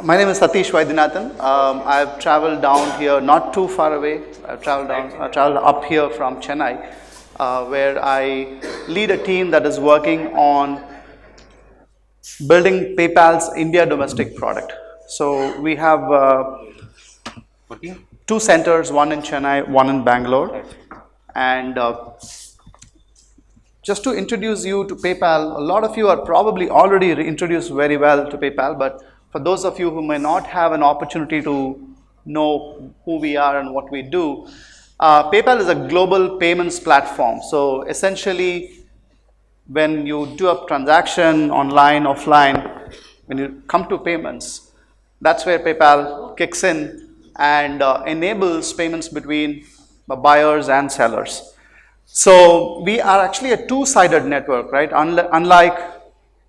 My name is Sathish Vaidyanathan. I've traveled down here, not too far away. I traveled up here from Chennai, where I lead a team that is working on building PayPal's India domestic product. So we have two centers, one in Chennai, one in Bangalore, and just to introduce you to PayPal, a lot of you are probably already introduced very well to PayPal, but for those of you who may not have an opportunity to know who we are and what we do, PayPal is a global payments platform. So essentially, when you do a transaction online, offline, when you come to payments, that's where PayPal kicks in and enables payments between buyers and sellers. So we are actually a two-sided network, right? Unlike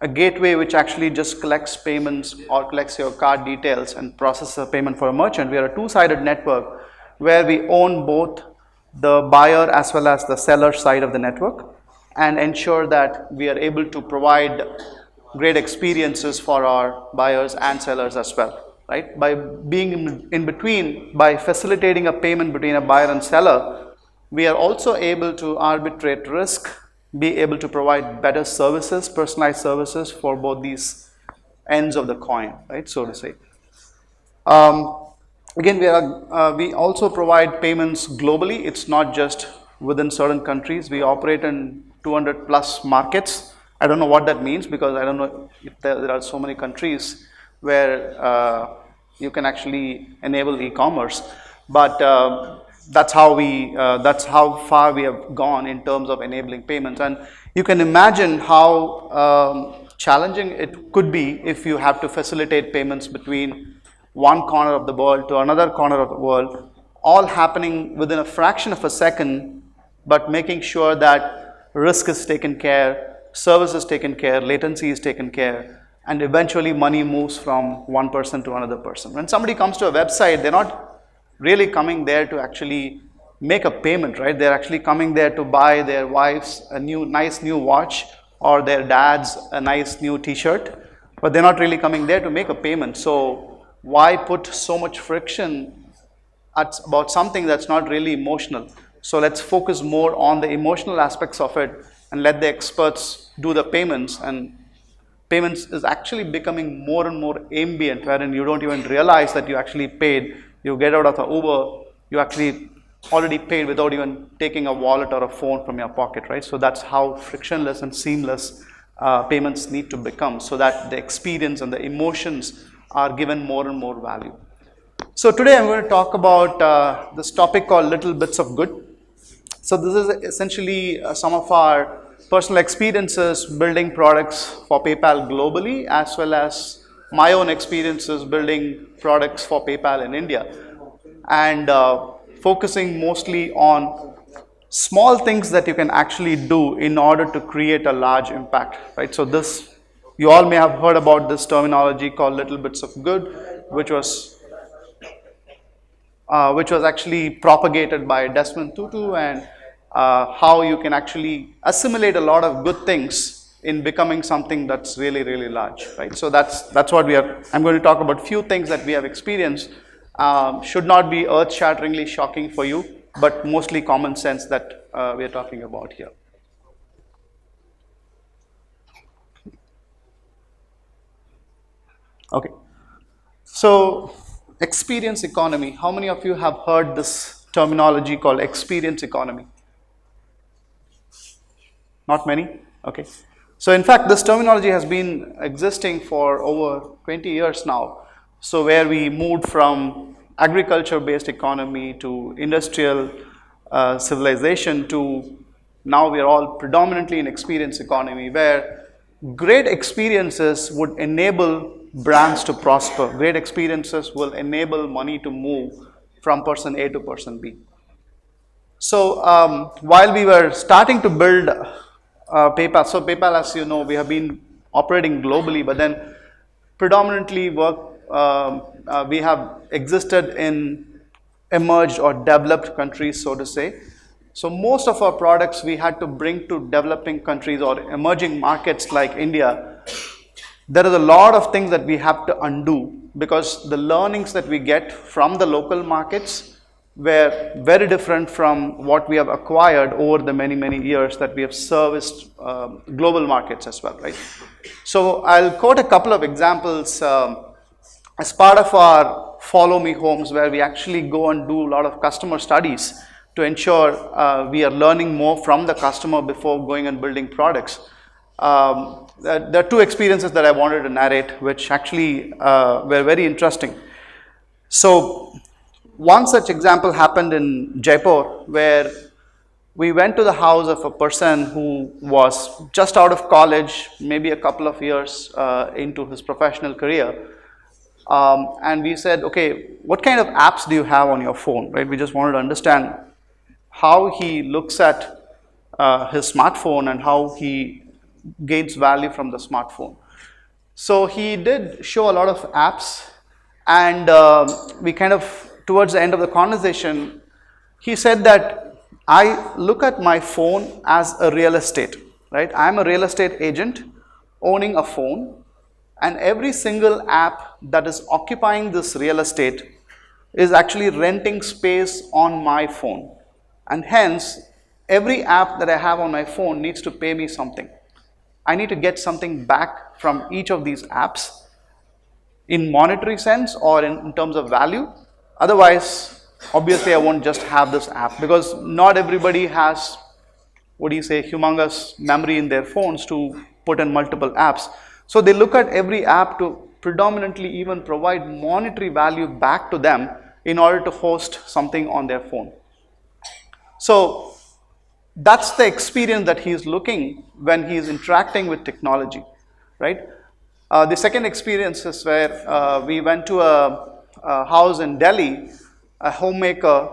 a gateway which actually just collects payments or collects your card details and processes a payment for a merchant, we are a two-sided network where we own both the buyer as well as the seller side of the network and ensure that we are able to provide great experiences for our buyers and sellers as well, right? By being in between, by facilitating a payment between a buyer and seller, we are also able to arbitrate risk, be able to provide better services, personalized services for both these ends of the coin, right, so to say. Again, we also provide payments globally. It's not just within certain countries. We operate in 200 plus markets. I don't know what that means because I don't know if there are so many countries where you can actually enable e-commerce, but that's how far we have gone in terms of enabling payments. And you can imagine how challenging it could be if you have to facilitate payments between one corner of the world to another corner of the world, all happening within a fraction of a second, but making sure that risk is taken care, service is taken care, latency is taken care, and eventually money moves from one person to another person. When somebody comes to a website, they're not really coming there to actually make a payment, right? They're actually coming there to buy their wife's a nice new watch or their dad's a nice new t-shirt, but they're not really coming there to make a payment. So why put so much friction about something that's not really emotional? So let's focus more on the emotional aspects of it and let the experts do the payments. And payments is actually becoming more and more ambient, wherein you don't even realize that you actually paid. You get out of the Uber, you actually already paid without even taking a wallet or a phone from your pocket, right? So that's how frictionless and seamless payments need to become, so that the experience and the emotions are given more and more value. So today I'm going to talk about this topic called little bits of good. So this is essentially some of our personal experiences building products for PayPal globally, as well as my own experiences building products for PayPal in India, and focusing mostly on small things that you can actually do in order to create a large impact, right? So this, you all may have heard about this terminology called little bits of good, which was actually propagated by Desmond Tutu, and how you can actually assimilate a lot of good things in becoming something that's really, really large, right? So that's what we are. I'm going to talk about few things that we have experienced. Should not be earth-shatteringly shocking for you, but mostly common sense that we are talking about here. Okay, so experience economy. How many of you have heard this terminology called experience economy? Not many? Okay. So in fact, this terminology has been existing for over 20 years now. So where we moved from agriculture-based economy to industrial civilization to now we are all predominantly in experience economy, where great experiences would enable brands to prosper. Great experiences will enable money to move from person A to person B. So while we were starting to build PayPal, so PayPal, as you know, we have been operating globally, but then predominantly we have existed in emerged or developed countries, so to say. So most of our products we had to bring to developing countries or emerging markets like India there is a lot of things that we have to undo because the learnings that we get from the local markets were very different from what we have acquired over the many years that we have serviced global markets as well, right? So I'll quote a couple of examples as part of our Follow Me Homes, where we actually go and do a lot of customer studies to ensure we are learning more from the customer before going and building products. There are two experiences that I wanted to narrate, which actually were very interesting. So one such example happened in Jaipur, where we went to the house of a person who was just out of college, maybe a couple of years into his professional career. And we said, okay, what kind of apps do you have on your phone, right? We just wanted to understand how he looks at his smartphone and how he gains value from the smartphone. So he did show a lot of apps, and we kind of, towards the end of the conversation, he said that I look at my phone as a real estate, right? I'm a real estate agent owning a phone, and every single app that is occupying this real estate is actually renting space on my phone. And hence, every app that I have on my phone needs to pay me something. I need to get something back from each of these apps in monetary sense or in terms of value. Otherwise, obviously, I won't just have this app, because not everybody has, humongous memory in their phones to put in multiple apps. So they look at every app to predominantly even provide monetary value back to them in order to host something on their phone. So that's the experience that he is looking when he is interacting with technology, right? The second experience is where we went to a house in Delhi, a homemaker.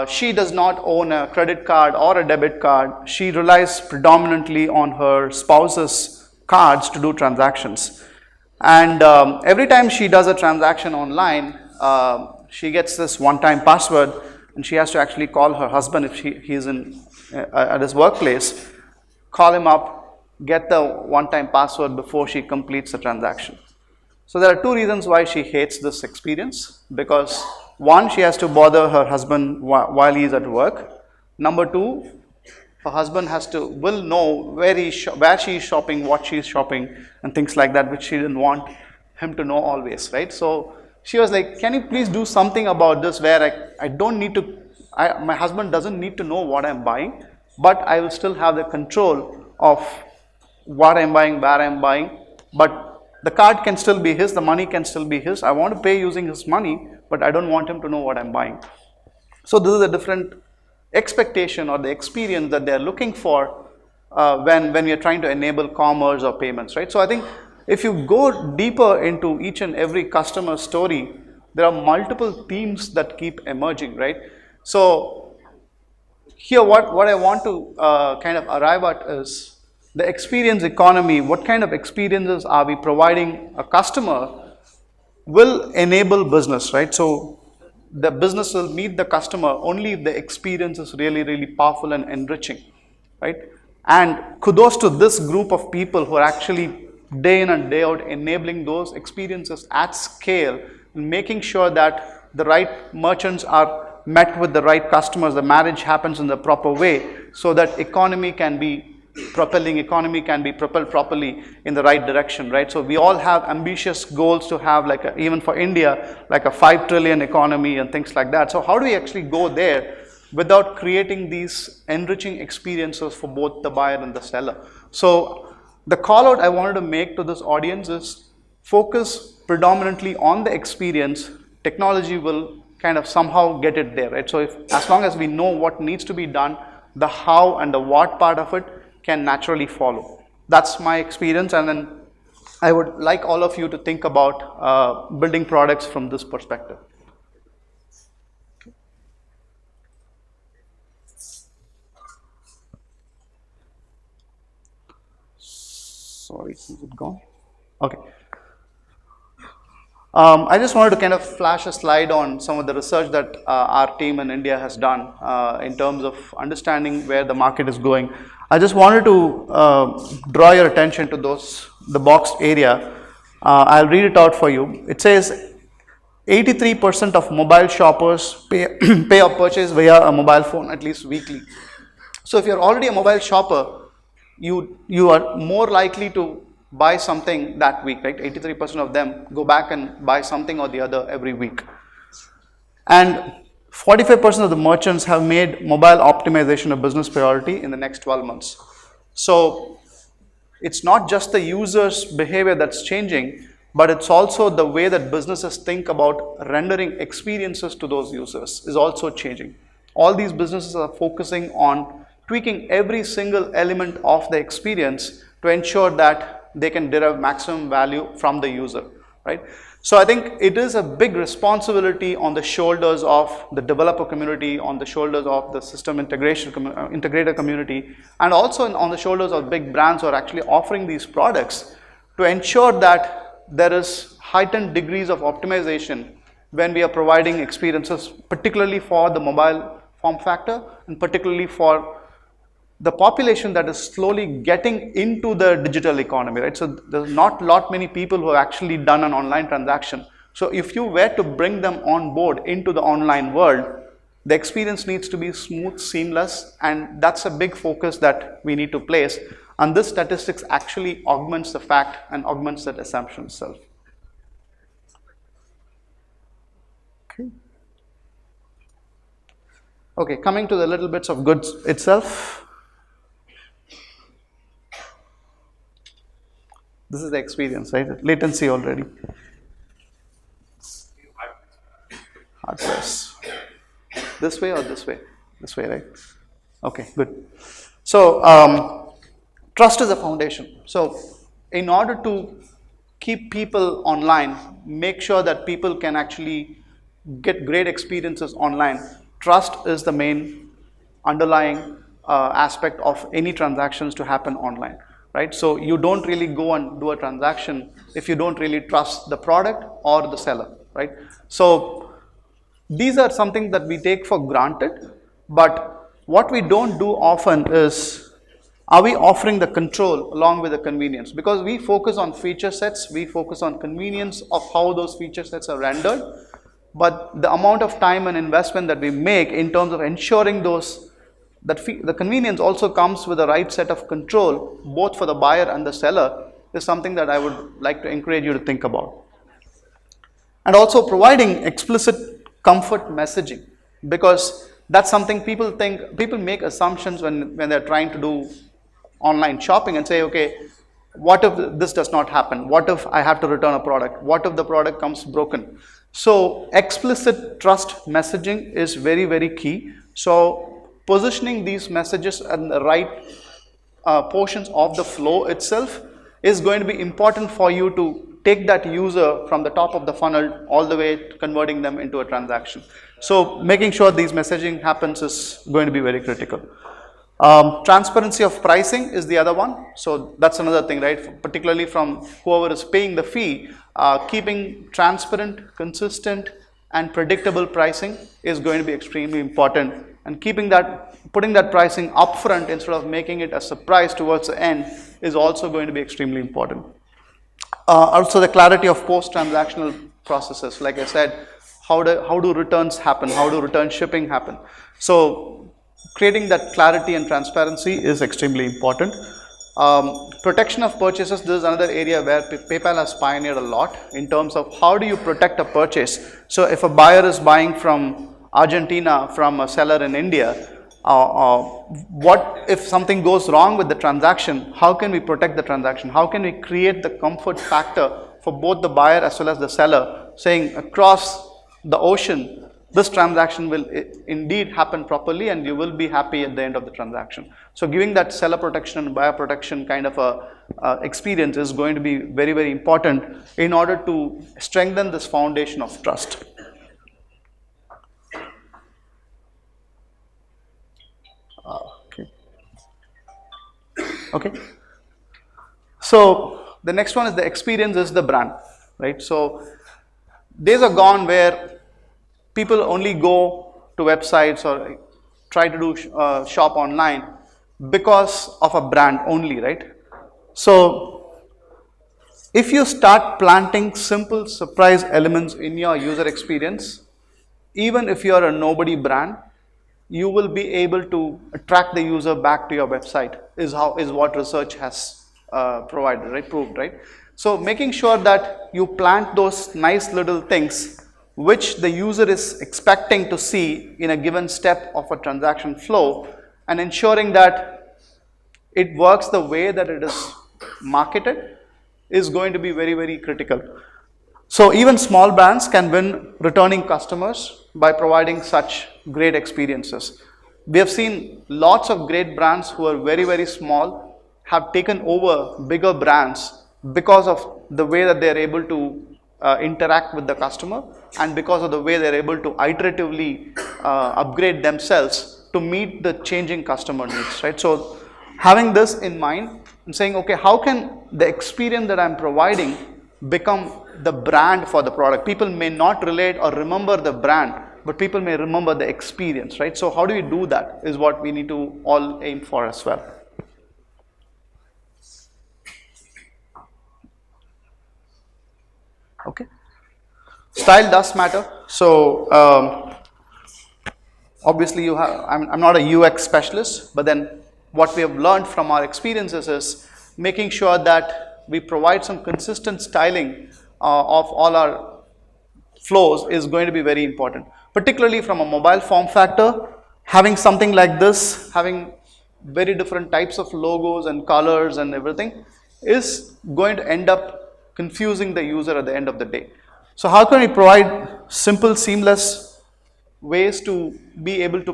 She does not own a credit card or a debit card. She relies predominantly on her spouse's cards to do transactions. And every time she does a transaction online, she gets this one-time password, and she has to actually call her husband if he's at his workplace, call him up, get the one-time password before she completes the transaction. So there are two reasons why she hates this experience. Because one, she has to bother her husband while he's at work. Number two, her husband will know where she is shopping, what she is shopping, and things like that, which she didn't want him to know always, right? So she was like, can you please do something about this, where I don't need to, my husband doesn't need to know what I'm buying, but I will still have the control of what I'm buying, where I'm buying, but the card can still be his, the money can still be his. I want to pay using his money, but I don't want him to know what I'm buying. So this is a different expectation or the experience that they're looking for when we are trying to enable commerce or payments, right? So I think if you go deeper into each and every customer story, there are multiple themes that keep emerging, right? So here what I want to kind of arrive at is the experience economy. What kind of experiences are we providing a customer will enable business, right? So the business will meet the customer only if the experience is really powerful and enriching, right? And kudos to this group of people who are actually day in and day out enabling those experiences at scale, making sure that the right merchants are met with the right customers, the marriage happens in the proper way, so that economy can be propelled properly in the right direction, right? So we all have ambitious goals to have, like even for India, like a 5 trillion economy and things like that. So how do we actually go there without creating these enriching experiences for both the buyer and the seller? So the call out I wanted to make to this audience is focus predominantly on the experience. Technology will kind of somehow get it there, right? So as long as we know what needs to be done, the how and the what part of it can naturally follow. That's my experience, and then I would like all of you to think about building products from this perspective. Sorry, is it gone? Okay. I just wanted to kind of flash a slide on some of the research that our team in India has done in terms of understanding where the market is going. I just wanted to draw your attention to the boxed area, I'll read it out for you. It says 83% of mobile shoppers pay, pay or purchase via a mobile phone at least weekly. So if you're already a mobile shopper, you are more likely to buy something that week, right? 83% of them go back and buy something or the other every week. And 45% of the merchants have made mobile optimization a business priority in the next 12 months. So it's not just the user's behavior that's changing, but it's also the way that businesses think about rendering experiences to those users is also changing. All these businesses are focusing on tweaking every single element of the experience to ensure that they can derive maximum value from the user, right? So I think it is a big responsibility on the shoulders of the developer community, on the shoulders of the system integrator community, and also on the shoulders of big brands who are actually offering these products to ensure that there is heightened degrees of optimization when we are providing experiences, particularly for the mobile form factor and particularly for the population that is slowly getting into the digital economy, right? So there's not many people who have actually done an online transaction. So if you were to bring them on board into the online world, the experience needs to be smooth, seamless, and that's a big focus that we need to place. And this statistics actually augments the fact and augments that assumption itself. Okay, coming to the little bits of goods itself. This is the experience, right? Latency already. Hard press. This way or this way? This way, right? Okay, good. So, trust is a foundation. So, in order to keep people online, make sure that people can actually get great experiences online, trust is the main underlying aspect of any transactions to happen online. Right? So you don't really go and do a transaction if you don't really trust the product or the seller, right? So these are something that we take for granted, but what we don't do often is, are we offering the control along with the convenience? Because we focus on feature sets, we focus on convenience of how those feature sets are rendered, but the amount of time and investment that we make in terms of ensuring those the convenience also comes with the right set of control, both for the buyer and the seller, is something that I would like to encourage you to think about. And also providing explicit comfort messaging, because that's something people make assumptions when they're trying to do online shopping and say, okay, what if this does not happen? What if I have to return a product? What if the product comes broken? So explicit trust messaging is very, very key. So positioning these messages in the right portions of the flow itself is going to be important for you to take that user from the top of the funnel all the way to converting them into a transaction. So making sure these messaging happens is going to be very critical. Transparency of pricing is the other one. So that's another thing, right? Particularly from whoever is paying the fee, keeping transparent, consistent, and predictable pricing is going to be extremely important. And putting that pricing upfront instead of making it a surprise towards the end is also going to be extremely important. Also the clarity of post-transactional processes. Like I said, how do returns happen? How do return shipping happen? So creating that clarity and transparency is extremely important. Protection of purchases, this is another area where PayPal has pioneered a lot in terms of how do you protect a purchase. So if a buyer is buying from Argentina from a seller in India, what if something goes wrong with the transaction? How can we protect the transaction? How can we create the comfort factor for both the buyer as well as the seller, saying across the ocean, this transaction will indeed happen properly and you will be happy at the end of the transaction. So giving that seller protection and buyer protection kind of a experience is going to be very, very important in order to strengthen this foundation of trust. Okay. So the next one is the experience is the brand, right? So days are gone where people only go to websites or try to do shop online because of a brand only, right? So if you start planting simple surprise elements in your user experience, even if you are a nobody brand, you will be able to attract the user back to your website, is what research has provided, right? Proved, right? So making sure that you plant those nice little things which the user is expecting to see in a given step of a transaction flow, and ensuring that it works the way that it is marketed, is going to be very, very critical. So even small brands can win returning customers by providing such great experiences. We have seen lots of great brands who are very, very small have taken over bigger brands because of the way that they are able to interact with the customer, and because of the way they are able to iteratively upgrade themselves to meet the changing customer needs, right? So having this in mind and saying, okay, how can the experience that I'm providing become the brand for the product? People may not relate or remember the brand, but people may remember the experience, right? So how do we do that is what we need to all aim for as well. Okay. Style does matter. So obviously I'm not a UX specialist, but then what we have learned from our experiences is making sure that we provide some consistent styling of all our flows is going to be very important, particularly from a mobile form factor. Having something like this, having very different types of logos and colors and everything, is going to end up confusing the user at the end of the day. So how can we provide simple, seamless ways to be able to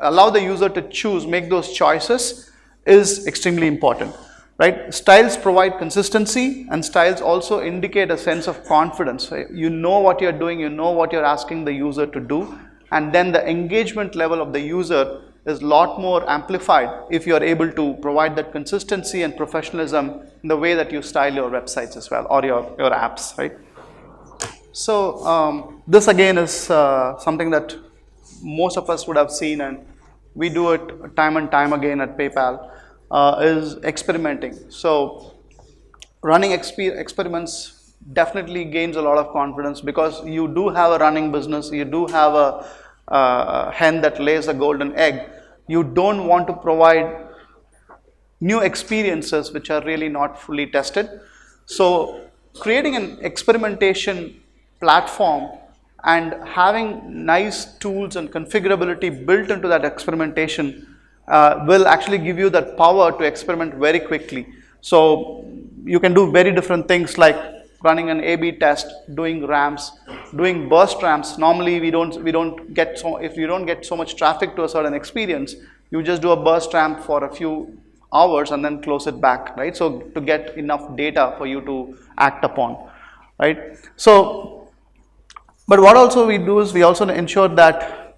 allow the user to choose, make those choices, is extremely important, right? Styles provide consistency, and styles also indicate a sense of confidence. Right? You know what you're doing, you know what you're asking the user to do, and then the engagement level of the user is a lot more amplified if you're able to provide that consistency and professionalism in the way that you style your websites as well, or your apps, right? So this again is something that most of us would have seen, and we do it time and time again at PayPal, is experimenting. So running experiments definitely gains a lot of confidence, because you do have a running business, you do have a hen that lays a golden egg. You don't want to provide new experiences which are really not fully tested. So creating an experimentation platform and having nice tools and configurability built into that experimentation will actually give you that power to experiment very quickly. So you can do very different things like running an A/B test, doing ramps, doing burst ramps. Normally if you don't get so much traffic to a certain experience, you just do a burst ramp for a few hours and then close it back, right? So to get enough data for you to act upon, right? So, but what also we do is we also ensure that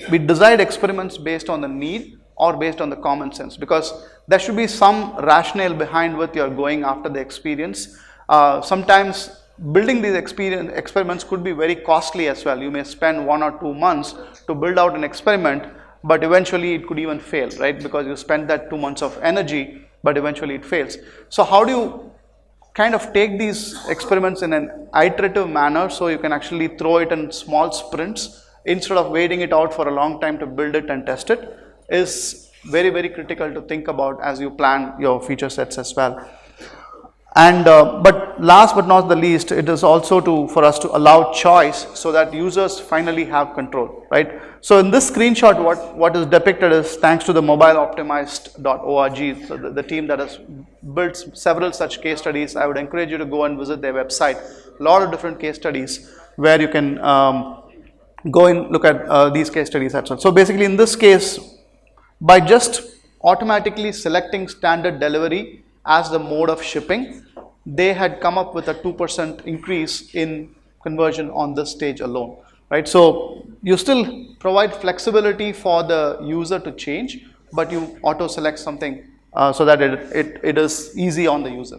we design experiments based on the need or based on the common sense, because there should be some rationale behind what you're going after the experience. Sometimes building these experiments could be very costly as well. You may spend 1 or 2 months to build out an experiment, but eventually it could even fail, right? Because you spend that 2 months of energy, but eventually it fails. So how do you kind of take these experiments in an iterative manner so you can actually throw it in small sprints instead of waiting it out for a long time to build it and test it, is very, very critical to think about as you plan your feature sets as well. And but last but not the least, it is also for us to allow choice so that users finally have control, right? So in this screenshot, what is depicted is thanks to the mobileoptimized.org, so the team that has built several such case studies. I would encourage you to go and visit their website. A lot of different case studies where you can go and look at these case studies as well. So basically in this case, by just automatically selecting standard delivery as the mode of shipping, they had come up with a 2% increase in conversion on this stage alone, right? So you still provide flexibility for the user to change, but you auto select something so that it is easy on the user.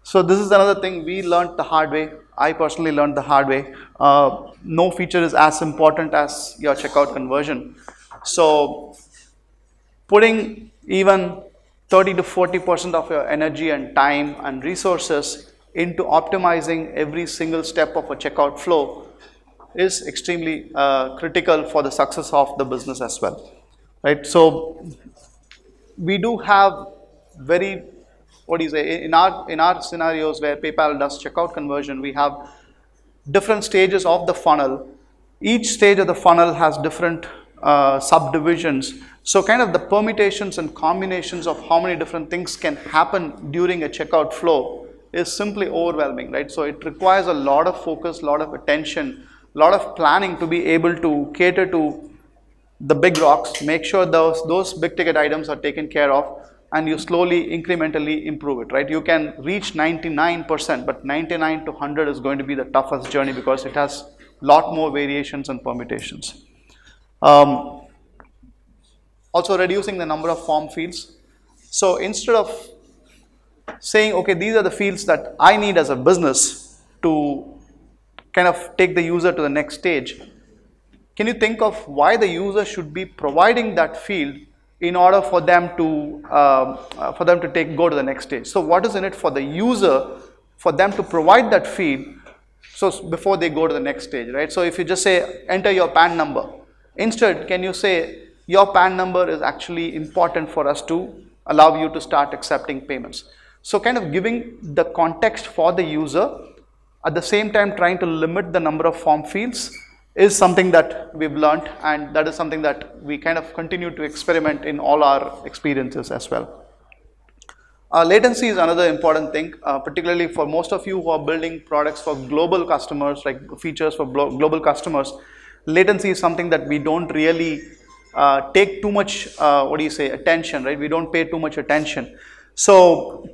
So this is another thing we learned the hard way. I personally learned the hard way. No feature is as important as your checkout conversion. So putting even 30 to 40% of your energy and time and resources into optimizing every single step of a checkout flow is extremely critical for the success of the business as well, right? So we do have very, what do you say, in our scenarios where PayPal does checkout conversion, we have different stages of the funnel. Each stage of the funnel has different subdivisions. So kind of the permutations and combinations of how many different things can happen during a checkout flow is simply overwhelming, right? So it requires a lot of focus, a lot of attention, a lot of planning to be able to cater to the big rocks, make sure those big ticket items are taken care of, and you slowly incrementally improve it, right? You can reach 99%, but 99 to 100 is going to be the toughest journey because it has a lot more variations and permutations. Also reducing the number of form fields. So instead of saying, okay, these are the fields that I need as a business to kind of take the user to the next stage, can you think of why the user should be providing that field in order for them to go to the next stage? So what is in it for the user for them to provide that field so before they go to the next stage, right? So if you just say enter your PAN number, instead can you say your PAN number is actually important for us to allow you to start accepting payments. So kind of giving the context for the user, at the same time trying to limit the number of form fields is something that we've learned, and that is something that we kind of continue to experiment in all our experiences as well. Latency is another important thing, particularly for most of you who are building products for global customers, like features for global customers. Latency is something that we don't really take too much, attention, right? We don't pay too much attention. So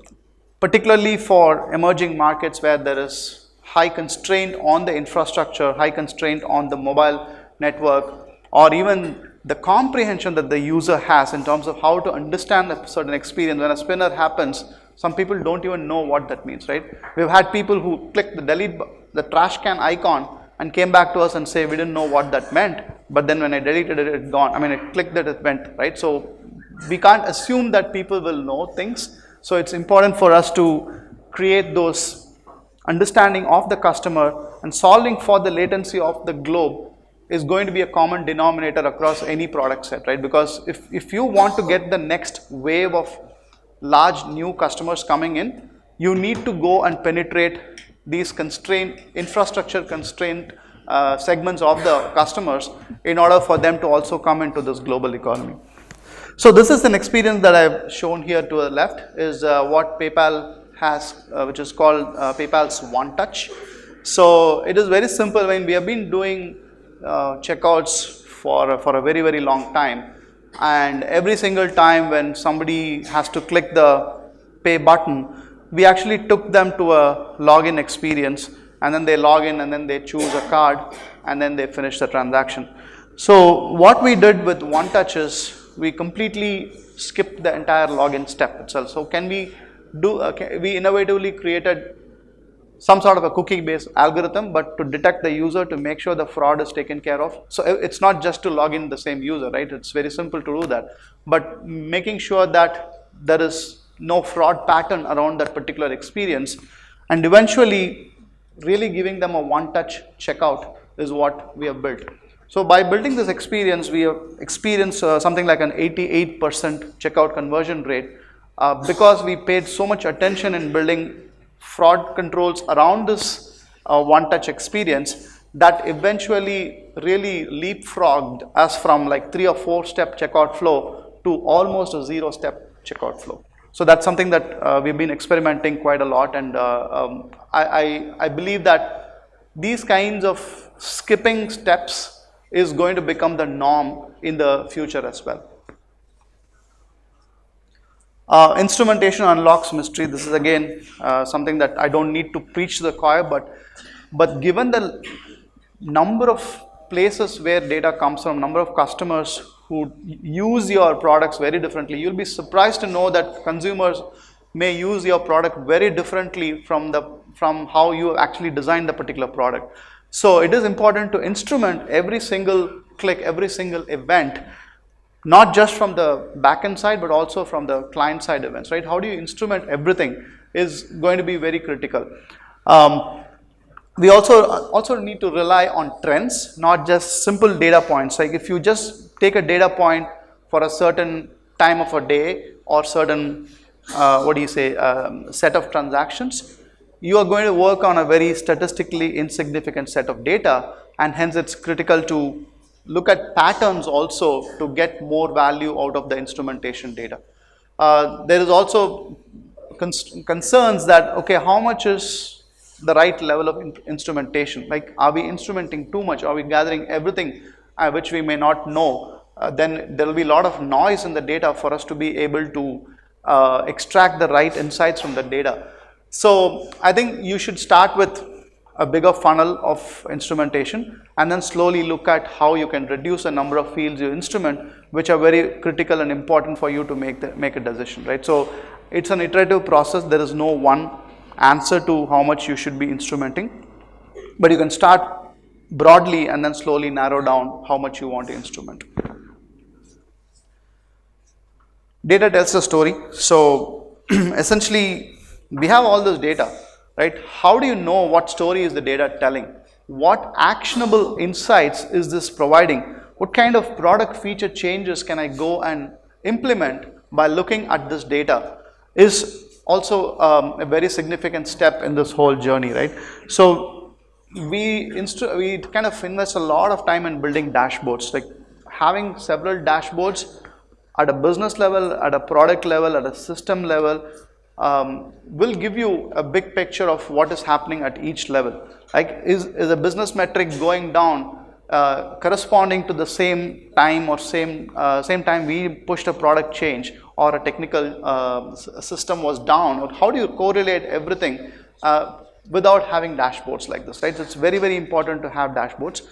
particularly for emerging markets where there is high constraint on the infrastructure, high constraint on the mobile network, or even the comprehension that the user has in terms of how to understand a certain experience. When a spinner happens, some people don't even know what that means, right? We've had people who clicked the trash can icon and came back to us and say, we didn't know what that meant, but then when I deleted it, it gone. I mean, I clicked it, it went, right? So we can't assume that people will know things. So it's important for us to create those understanding of the customer, and solving for the latency of the globe is going to be a common denominator across any product set, right? Because if you want to get the next wave of large new customers coming in, you need to go and penetrate these infrastructure constraint segments of the customers in order for them to also come into this global economy. So this is an experience that I've shown here to the left, is what PayPal has, which is called PayPal's One Touch. So it is very simple. When we have been doing checkouts for a very, very long time, and every single time when somebody has to click the pay button, we actually took them to a login experience, and then they log in and then they choose a card and then they finish the transaction. So what we did with One Touch is we completely skipped the entire login step itself. So we innovatively created some sort of a cookie-based algorithm, but to detect the user, to make sure the fraud is taken care of. So it's not just to log in the same user, right? It's very simple to do that, but making sure that there is no fraud pattern around that particular experience, and eventually really giving them a one-touch checkout is what we have built. So by building this experience, we have experienced something like an 88% checkout conversion rate, because we paid so much attention in building fraud controls around this one-touch experience, that eventually really leapfrogged us from like 3 or 4 step checkout flow to almost a 0-step checkout flow. So that's something that we've been experimenting quite a lot, and I believe that these kinds of skipping steps is going to become the norm in the future as well. Instrumentation unlocks mystery. This is again something that I don't need to preach to the choir, but given the number of places where data comes from, number of customers who use your products very differently, you'll be surprised to know that consumers may use your product very differently from how you actually designed the particular product. So it is important to instrument every single click, every single event, not just from the backend side, but also from the client side events, right? How do you instrument everything is going to be very critical. We also need to rely on trends, not just simple data points. Like if you just take a data point for a certain time of a day or certain, set of transactions, you are going to work on a very statistically insignificant set of data, and hence it's critical to look at patterns also to get more value out of the instrumentation data. There is also concerns that, okay, how much is the right level of instrumentation? Like, are we instrumenting too much? Are we gathering everything which we may not know? Then there will be a lot of noise in the data for us to be able to extract the right insights from the data. So I think you should start with a bigger funnel of instrumentation and then slowly look at how you can reduce the number of fields you instrument, which are very critical and important for you to make a decision, right? So it's an iterative process. There is no one answer to how much you should be instrumenting, but you can start broadly and then slowly narrow down how much you want to instrument. Data tells a story. So essentially, we have all this data, right? How do you know what story is the data telling? What actionable insights is this providing? What kind of product feature changes can I go and implement by looking at this data? Is also a very significant step in this whole journey, right? So we kind of invest a lot of time in building dashboards, like having several dashboards at a business level, at a product level, at a system level, will give you a big picture of what is happening at each level. Like, is a business metric going down corresponding to the same time or same time we pushed a product change, or a technical system was down? Or how do you correlate everything without having dashboards like this, right? So it's very, very important to have dashboards.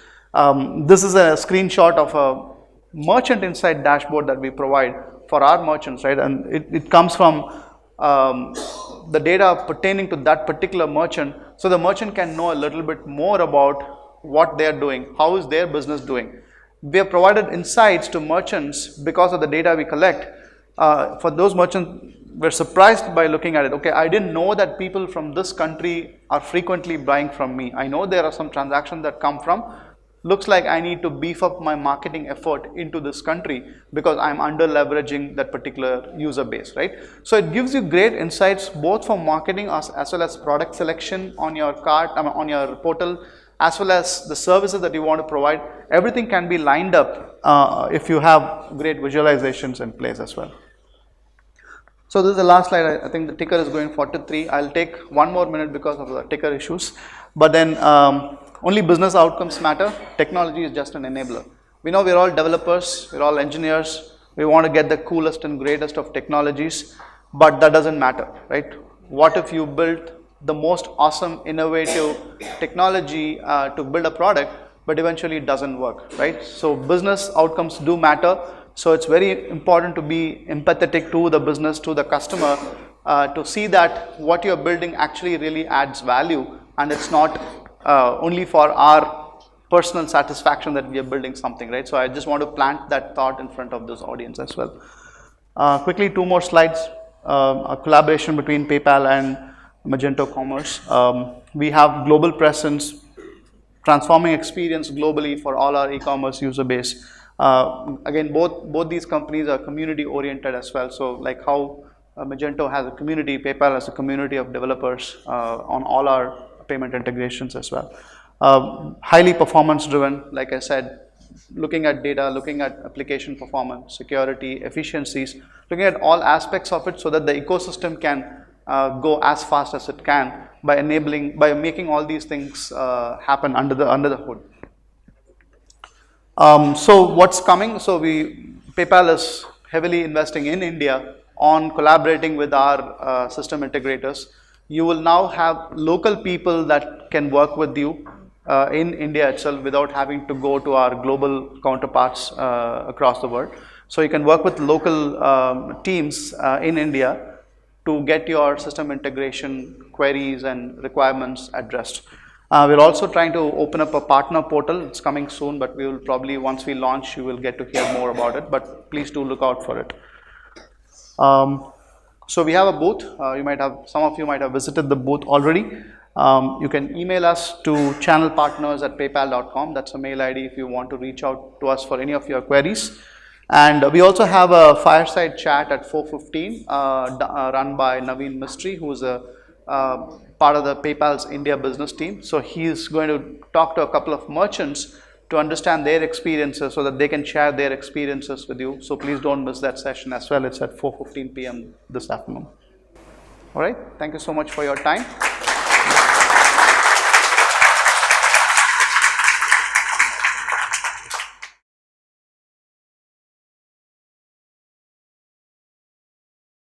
This is a screenshot of a merchant insight dashboard that we provide for our merchants, right? And it comes from the data pertaining to that particular merchant, so the merchant can know a little bit more about what they are doing, how is their business doing. We have provided insights to merchants because of the data we collect. For those merchants, we're surprised by looking at it. Okay, I didn't know that people from this country are frequently buying from me. I know there are some transactions that come from. Looks like I need to beef up my marketing effort into this country because I'm under leveraging that particular user base, right? So it gives you great insights both for marketing as well as product selection on your cart, on your portal, as well as the services that you want to provide. Everything can be lined up if you have great visualizations in place as well. So this is the last slide. I think the ticker is going 43. I'll take one more minute because of the ticker issues. But then only business outcomes matter. Technology is just an enabler. We know we're all developers, we're all engineers. We want to get the coolest and greatest of technologies, but that doesn't matter, right? What if you built the most awesome, innovative technology to build a product, but eventually it doesn't work, right? So business outcomes do matter. So it's very important to be empathetic to the business, to the customer, to see that what you're building actually really adds value, and it's not only for our personal satisfaction that we are building something, right? So I just want to plant that thought in front of this audience as well. Quickly, two more slides. A collaboration between PayPal and Magento Commerce. We have global presence, transforming experience globally for all our e-commerce user base. Again, both these companies are community oriented as well. So like how Magento has a community, PayPal has a community of developers on all our payment integrations as well. Highly performance driven, like I said, looking at data, looking at application performance, security, efficiencies, looking at all aspects of it so that the ecosystem can go as fast as it can by making all these things happen under the hood. So what's coming? So PayPal is heavily investing in India on collaborating with our system integrators. You will now have local people that can work with you in India itself without having to go to our global counterparts across the world. So you can work with local teams in India to get your system integration queries and requirements addressed. We're also trying to open up a partner portal. It's coming soon, but we will probably, once we launch, you will get to hear more about it, but please do look out for it. So we have a booth. Some of you might have visited the booth already. You can email us to channelpartners@paypal.com. That's a mail ID if you want to reach out to us for any of your queries. And we also have a fireside chat at 4:15 run by Naveen Mistry, who is a part of the PayPal's India business team. So he's going to talk to a couple of merchants to understand their experiences so that they can share their experiences with you. So please don't miss that session as well. It's at 4:15 p.m. this afternoon. All right. Thank you so much for your time.